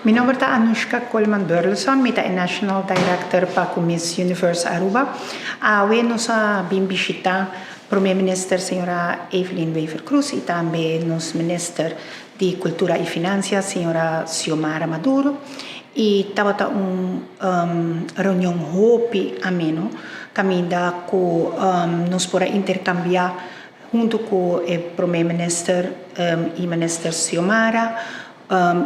Mi nome è Anushka Coleman Burleson, sono National Director para Miss Universe Aruba. Hoje nós vamos visitar o Primeiro-Ministro, senhora Evelyn Wever Cruz, e também nosso Ministro de Cultura e Finanças, senhora Xiomara Maduro. E estava reunião hopi ameno, caminha com nós para intercambiar junto com o Primeiro-Ministro e o Ministro Xiomara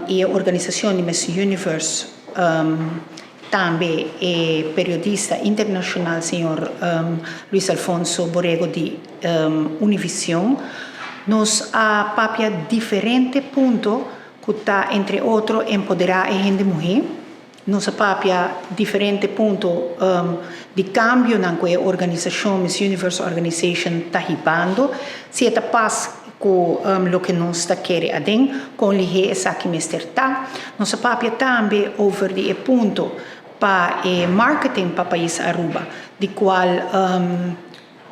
e a organização de Miss Universe, também o periodista internacional, senhor Luis Alfonso Borrego de Univision, nos a papia diferente ponto que está, entre outros, empoderar a gente mulher. Nos a papia diferente ponto de cambio na que a organização Miss Universe Organization está ribando, se é paz com o que nós está querendo com o que essa que mister tá. Nossa papia também over de ponto para marketing para o país Aruba, de qual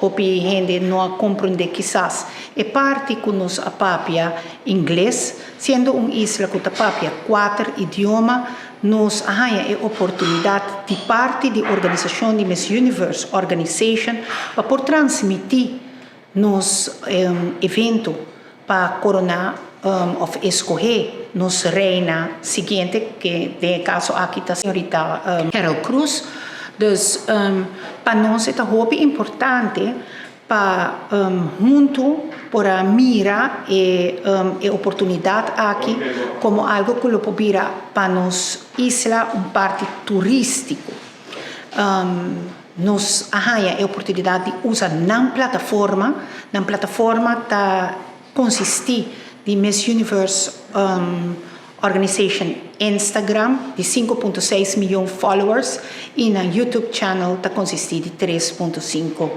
hopi gente não compreende quizás é parte que nos a papia inglês, sendo uma isla que a papia 4 idiomas, nos arranha a oportunidade de parte da organização de Miss Universe Organization para transmitir nos evento para coronar ou escolher nos reina seguinte, que no caso aqui está a senhorita Carol Cruz. Então, para nós é muito importante para junto para mirar a oportunidade aqui como algo que lo podira para nos isla parte turístico. Nos arranha a oportunidade de usar na plataforma está consistir de Miss Universe Organization Instagram de 5.6 milhões de followers e na YouTube channel está consistir de 3.5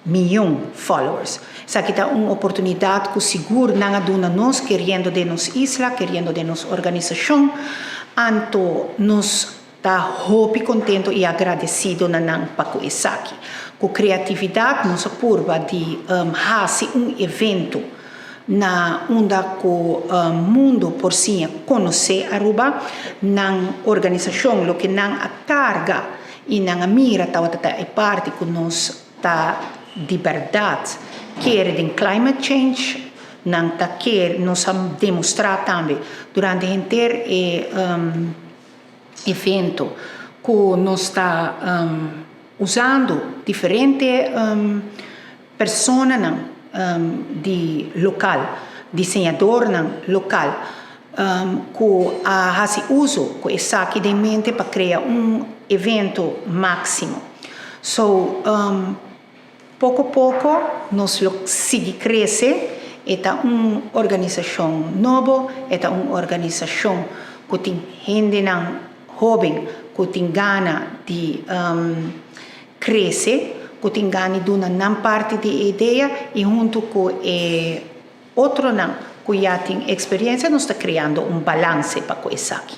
milhões de followers. Isso aqui está uma oportunidade que seguro não aduna nós querendo de nos isla, querendo de nos organização, anto nos está muito contente e agradecido na para isso aqui. Com criatividade, nossa curva de fazer evento na onde o mundo por si conhece Aruba, na organização, o que não a carga e não a mira é parte que nós está de verdade quer em climate change, não tá quer nós demonstrar também durante o inteiro evento que nós está usando diferentes pessoas de local, desenhador local, que faz uso com isso aqui de mente para criar evento máximo. So, pouco a pouco, nós seguimos crescer. É uma organização nova, é uma organização que tem gente jovem, que tem gana de crescer, que tem gana de dar parte da ideia e junto com outro que já tem experiência, nós estamos criando balance para isso aqui.